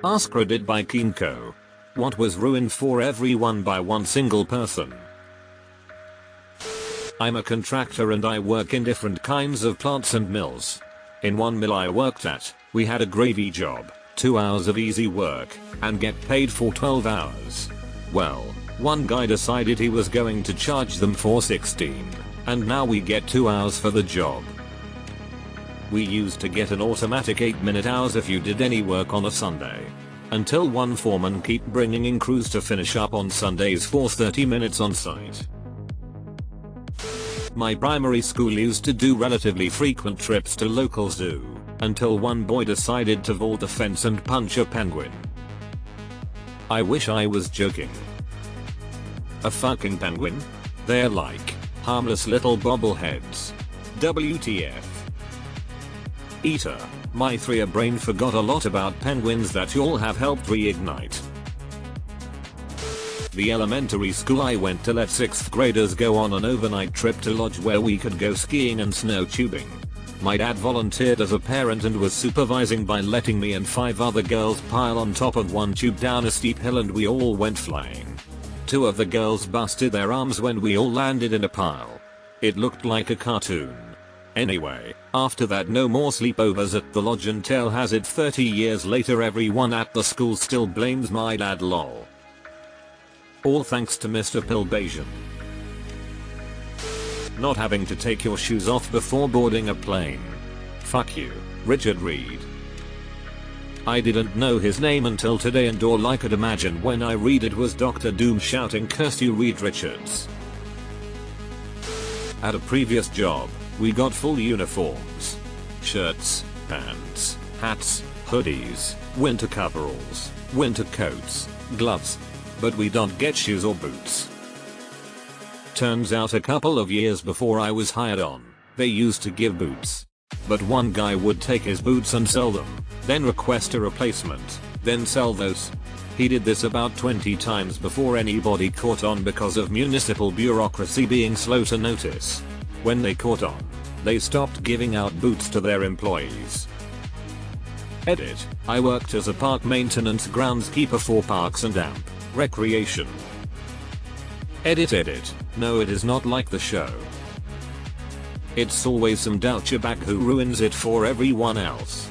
AskReddit by Kinko. What was ruined for everyone by one single person? I'm a contractor and I work in different kinds of plants and mills. In one mill I worked at, we had a gravy job, 2 hours of easy work, and get paid for 12 hours. Well, one guy decided he was going to charge them for 16, and now we get 2 hours for the job. We used to get an automatic 8-minute hours if you did any work on a Sunday. Until one foreman keep bringing in crews to finish up on Sundays for 30 minutes on site. My primary school used to do relatively frequent trips to local zoo, until one boy decided to vault the fence and punch a penguin. I wish I was joking. A fucking penguin? They're like harmless little bobbleheads. WTF. Eater, my 3-year brain forgot a lot about penguins that y'all have helped reignite. The elementary school I went to let 6th graders go on an overnight trip to lodge where we could go skiing and snow tubing. My dad volunteered as a parent and was supervising by letting me and 5 other girls pile on top of one tube down a steep hill and we all went flying. 2 of the girls busted their arms when we all landed in a pile. It looked like a cartoon. Anyway, after that no more sleepovers at the lodge until has it 30 years later everyone at the school still blames my dad lol. All thanks to Mr. Pilbasian. Not having to take your shoes off before boarding a plane. Fuck you, Richard Reed. I didn't know his name until today and all I could imagine when I read it was Dr. Doom shouting curse you Reed Richards. At a previous job, we got full uniforms. Shirts, pants, hats, hoodies, winter coveralls, winter coats, gloves. But we don't get shoes or boots. Turns out a couple of years before I was hired on, they used to give boots. But one guy would take his boots and sell them, then request a replacement, then sell those. He did this about 20 times before anybody caught on because of municipal bureaucracy being slow to notice. When they caught on, they stopped giving out boots to their employees. Edit, I worked as a park maintenance groundskeeper for parks and AMP recreation. Edit, no it is not like the show. It's always some douchebag who ruins it for everyone else.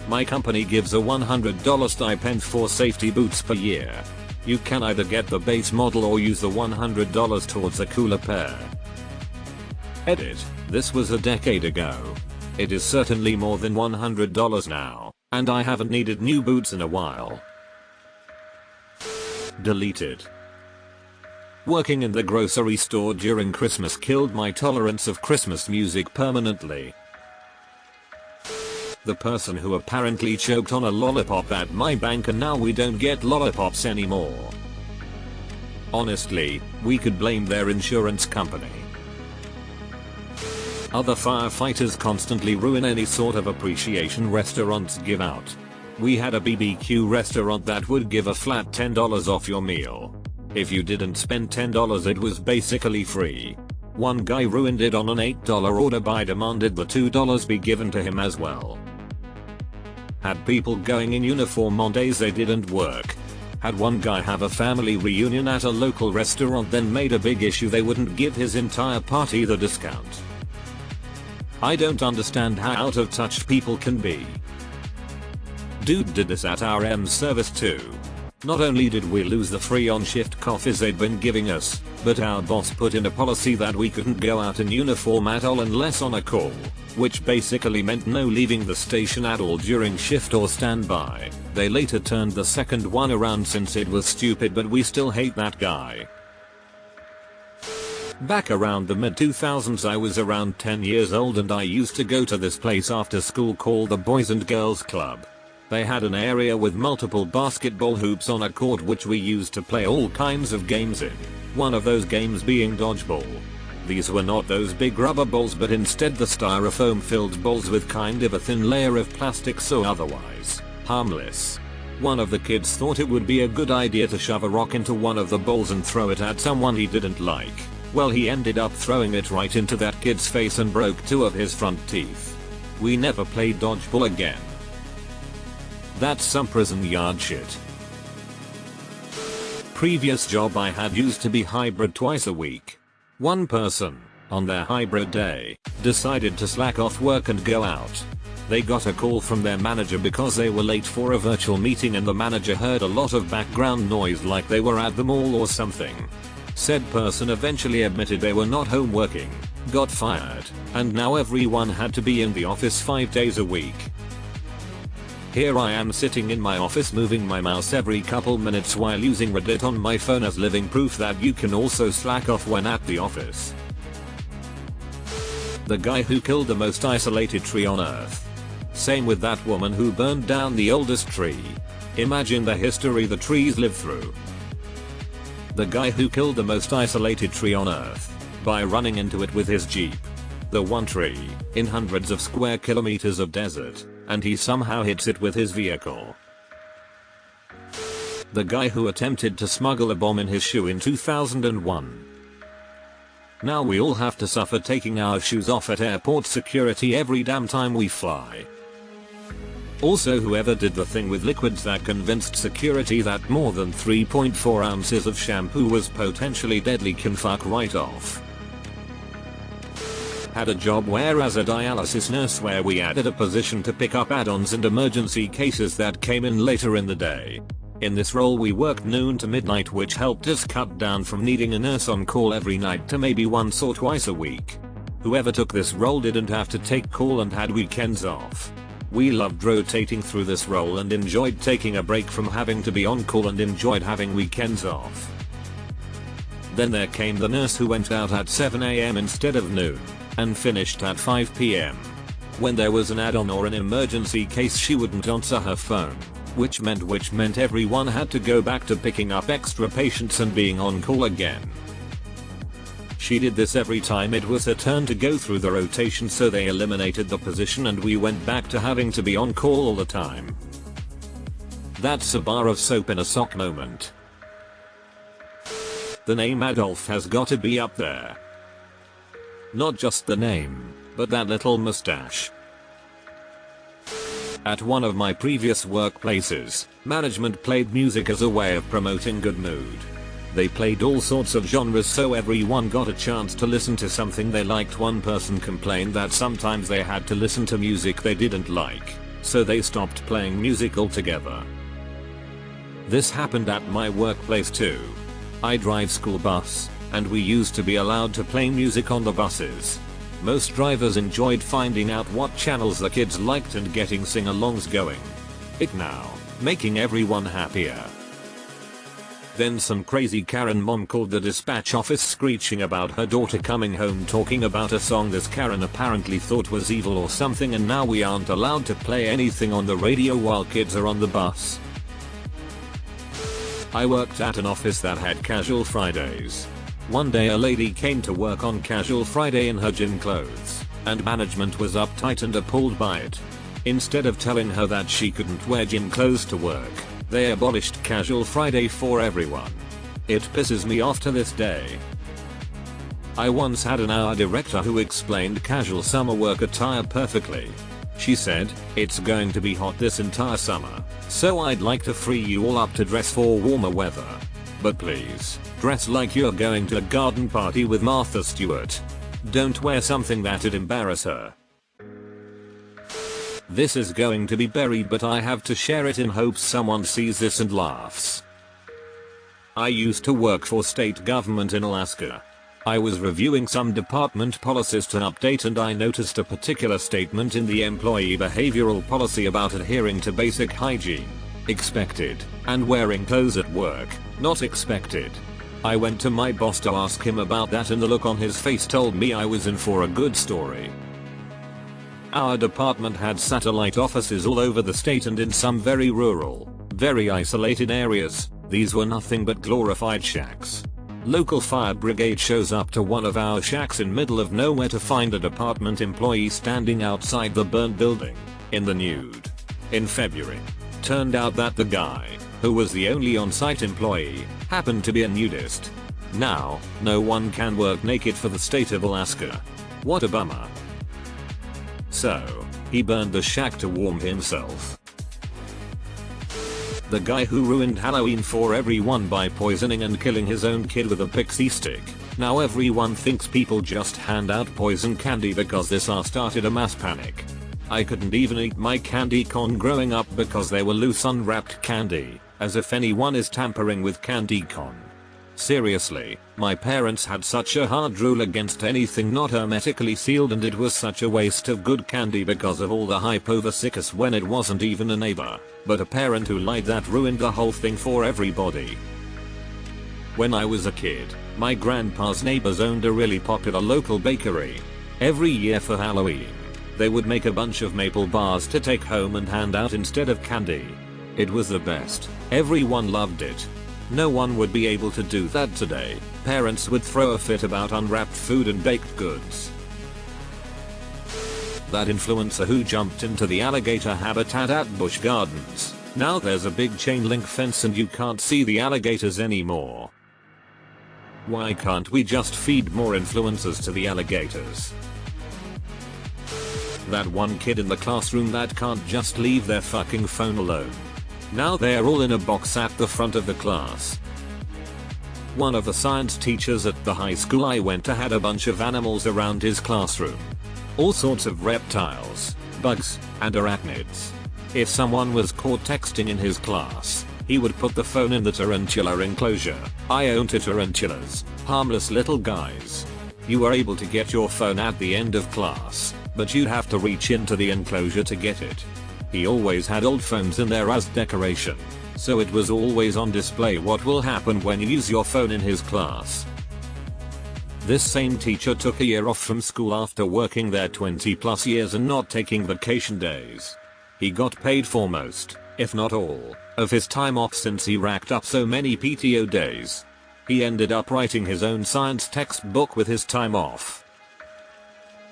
My company gives a $100 stipend for safety boots per year. You can either get the base model or use the $100 towards a cooler pair. Edit, this was a decade ago. It is certainly more than $100 now, and I haven't needed new boots in a while. Deleted. Working in the grocery store during Christmas killed my tolerance of Christmas music permanently. The person who apparently choked on a lollipop at my bank and now we don't get lollipops anymore. Honestly, we could blame their insurance company. Other firefighters constantly ruin any sort of appreciation restaurants give out. We had a BBQ restaurant that would give a flat $10 off your meal. If you didn't spend $10 it was basically free. One guy ruined it on an $8 order by demanded the $2 be given to him as well. Had people going in uniform on days they didn't work. Had one guy have a family reunion at a local restaurant then made a big issue they wouldn't give his entire party the discount. I don't understand how out of touch people can be. Dude did this at our M service too. Not only did we lose the free on-shift coffees they'd been giving us, but our boss put in a policy that we couldn't go out in uniform at all unless on a call, which basically meant no leaving the station at all during shift or standby. They later turned the second one around since it was stupid but we still hate that guy. Back around the mid-2000s I was around 10 years old and I used to go to this place after school called the Boys and Girls Club. They had an area with multiple basketball hoops on a court which we used to play all kinds of games in, one of those games being dodgeball. These were not those big rubber balls but instead the styrofoam filled balls with kind of a thin layer of plastic so otherwise harmless. One of the kids thought it would be a good idea to shove a rock into one of the balls and throw it at someone he didn't like. Well he ended up throwing it right into that kid's face and broke 2 of his front teeth. We never played dodgeball again. That's some prison yard shit. Previous job I had used to be hybrid twice a week. One person, on their hybrid day, decided to slack off work and go out. They got a call from their manager because they were late for a virtual meeting and the manager heard a lot of background noise like they were at the mall or something. Said person eventually admitted they were not home working, got fired, and now everyone had to be in the office 5 days a week. Here I am sitting in my office moving my mouse every couple minutes while using Reddit on my phone as living proof that you can also slack off when at the office. The guy who killed the most isolated tree on earth. Same with that woman who burned down the oldest tree. Imagine the history the trees live through. The guy who killed the most isolated tree on earth by running into it with his jeep. The one tree in hundreds of square kilometers of desert, and he somehow hits it with his vehicle. The guy who attempted to smuggle a bomb in his shoe in 2001. Now we all have to suffer taking our shoes off at airport security every damn time we fly. Also, whoever did the thing with liquids that convinced security that more than 3.4 ounces of shampoo was potentially deadly can fuck right off. Had a job where as a dialysis nurse where we added a position to pick up add-ons and emergency cases that came in later in the day. In this role we worked noon to midnight, which helped us cut down from needing a nurse on call every night to maybe once or twice a week. Whoever took this role didn't have to take call and had weekends off. We loved rotating through this role and enjoyed taking a break from having to be on call and enjoyed having weekends off. Then there came the nurse who went out at 7 AM instead of noon and finished at 5 PM. When there was an add-on or an emergency case she wouldn't answer her phone, which meant everyone had to go back to picking up extra patients and being on call again. She did this every time it was her turn to go through the rotation, so they eliminated the position and we went back to having to be on call all the time. That's a bar of soap in a sock moment. The name Adolf has gotta be up there. Not just the name, but that little mustache. At one of my previous workplaces, management played music as a way of promoting good mood. They played all sorts of genres so everyone got a chance to listen to something they liked. One person complained that sometimes they had to listen to music they didn't like, so they stopped playing music altogether. This happened at my workplace too. I drive school bus, and we used to be allowed to play music on the buses. Most drivers enjoyed finding out what channels the kids liked and getting sing-alongs going. It now, making everyone happier. Then some crazy Karen mom called the dispatch office screeching about her daughter coming home talking about a song this Karen apparently thought was evil or something, and now we aren't allowed to play anything on the radio while kids are on the bus. I worked at an office that had casual Fridays. One day a lady came to work on casual Friday in her gym clothes, and management was uptight and appalled by it. Instead of telling her that she couldn't wear gym clothes to work, they abolished casual Friday for everyone. It pisses me off to this day. I once had an art director who explained casual summer work attire perfectly. She said, "It's going to be hot this entire summer, so I'd like to free you all up to dress for warmer weather. But please, dress like you're going to a garden party with Martha Stewart. Don't wear something that'd embarrass her." This is going to be buried, but I have to share it in hopes someone sees this and laughs. I used to work for state government in Alaska. I was reviewing some department policies to update and I noticed a particular statement in the employee behavioral policy about adhering to basic hygiene, expected, and wearing clothes at work, not expected. I went to my boss to ask him about that and the look on his face told me I was in for a good story. Our department had satellite offices all over the state and in some very rural, very isolated areas. These were nothing but glorified shacks. Local fire brigade shows up to one of our shacks in middle of nowhere to find a department employee standing outside the burnt building, in the nude. In February, turned out that the guy, who was the only on-site employee, happened to be a nudist. Now, no one can work naked for the state of Alaska. What a bummer. So, he burned the shack to warm himself. The guy who ruined Halloween for everyone by poisoning and killing his own kid with a pixie stick. Now everyone thinks people just hand out poison candy because this started a mass panic. I couldn't even eat my candy corn growing up because they were loose unwrapped candy, as if anyone is tampering with candy corn. Seriously, my parents had such a hard rule against anything not hermetically sealed, and it was such a waste of good candy because of all the hype over Sickus when it wasn't even a neighbor, but a parent who lied that ruined the whole thing for everybody. When I was a kid, my grandpa's neighbors owned a really popular local bakery. Every year for Halloween, they would make a bunch of maple bars to take home and hand out instead of candy. It was the best. Everyone loved it. No one would be able to do that today. Parents would throw a fit about unwrapped food and baked goods. That influencer who jumped into the alligator habitat at Busch Gardens. Now there's a big chain link fence and you can't see the alligators anymore. Why can't we just feed more influencers to the alligators? That one kid in the classroom that can't just leave their fucking phone alone. Now they're all in a box at the front of the class. One of the science teachers at the high school I went to had a bunch of animals around his classroom. All sorts of reptiles, bugs, and arachnids. If someone was caught texting in his class, he would put the phone in the tarantula enclosure. I owned tarantulas, harmless little guys. You were able to get your phone at the end of class, but you'd have to reach into the enclosure to get it. He always had old phones in there as decoration, so it was always on display what will happen when you use your phone in his class. This same teacher took a year off from school after working there 20+ years and not taking vacation days. He got paid for most, if not all, of his time off since he racked up so many PTO days. He ended up writing his own science textbook with his time off.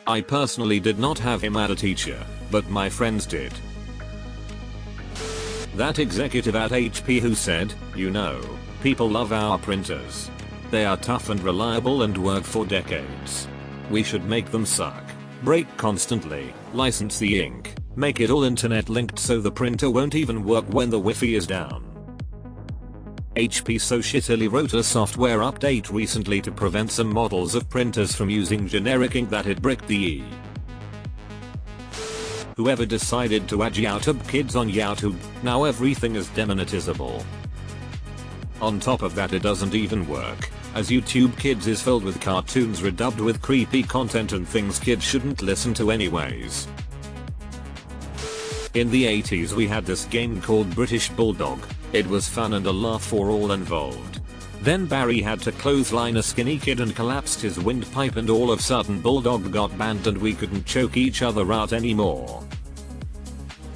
I personally did not have him as a teacher, but my friends did. That executive at HP who said, you know, people love our printers. They are tough and reliable and work for decades. We should make them suck, break constantly, license the ink, make it all internet linked so the printer won't even work when the Wi-Fi is down. HP so shittily wrote a software update recently to prevent some models of printers from using generic ink that it bricked the E. Whoever decided to add YouTube Kids on YouTube, now everything is demonetizable. On top of that, it doesn't even work, as YouTube Kids is filled with cartoons redubbed with creepy content and things kids shouldn't listen to anyways. In the 80s we had this game called British Bulldog. It was fun and a laugh for all involved. Then Barry had to clothesline a skinny kid and collapsed his windpipe, and all of a sudden Bulldog got banned and we couldn't choke each other out anymore.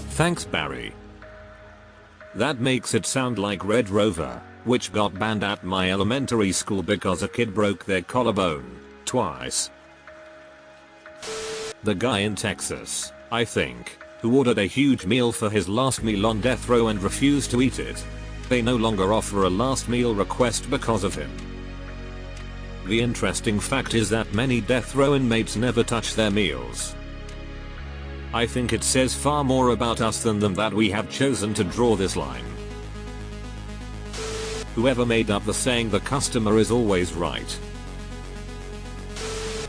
Thanks Barry. That makes it sound like Red Rover, which got banned at my elementary school because a kid broke their collarbone twice. The guy in Texas, I think, who ordered a huge meal for his last meal on death row and refused to eat it. They no longer offer a last meal request because of him. The interesting fact is that many death row inmates never touch their meals. I think it says far more about us than them that we have chosen to draw this line. Whoever made up the saying the customer is always right.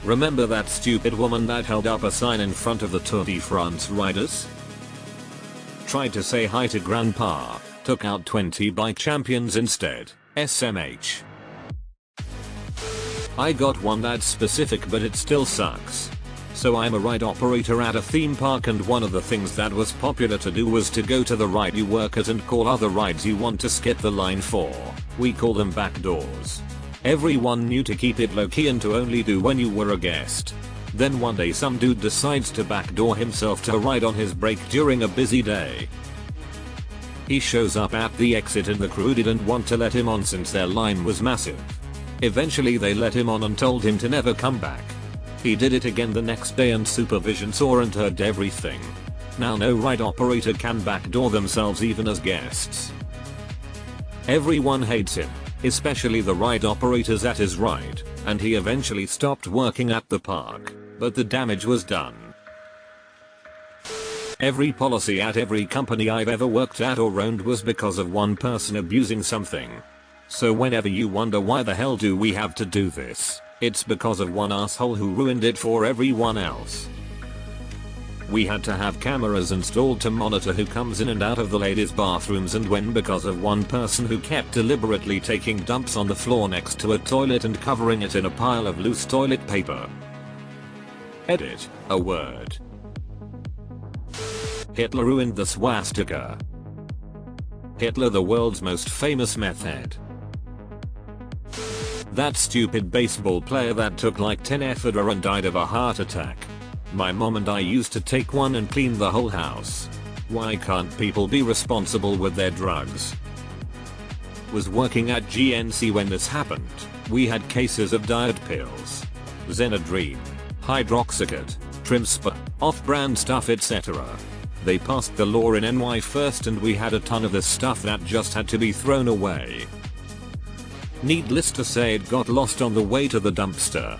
Remember that stupid woman that held up a sign in front of the Tour de France riders? Tried to say hi to grandpa, took out 20 bike champions instead. SMH. I got one that's specific but it still sucks. So I'm a ride operator at a theme park, and one of the things that was popular to do was to go to the ride you work at and call other rides you want to skip the line for. We call them backdoors. Everyone knew to keep it low key and to only do when you were a guest. Then one day some dude decides to backdoor himself to a ride on his break during a busy day. He shows up at the exit and the crew didn't want to let him on since their line was massive. Eventually they let him on and told him to never come back. He did it again the next day and supervision saw and heard everything. Now no ride operator can backdoor themselves even as guests. Everyone hates him, especially the ride operators at his ride, and he eventually stopped working at the park, but the damage was done. Every policy at every company I've ever worked at or owned was because of one person abusing something. So whenever you wonder why the hell do we have to do this, it's because of one asshole who ruined it for everyone else. We had to have cameras installed to monitor who comes in and out of the ladies' bathrooms and when because of one person who kept deliberately taking dumps on the floor next to a toilet and covering it in a pile of loose toilet paper. Edit, a word. Hitler ruined the swastika. Hitler, the world's most famous meth head. That stupid baseball player that took like 10 ephedra and died of a heart attack. My mom and I used to take one and clean the whole house. Why can't people be responsible with their drugs? Was working at GNC when this happened. We had cases of diet pills, Xenadrine, Hydroxycut, Trimspa, off-brand stuff, etc. They passed the law in NY first and we had a ton of this stuff that just had to be thrown away. Needless to say, it got lost on the way to the dumpster.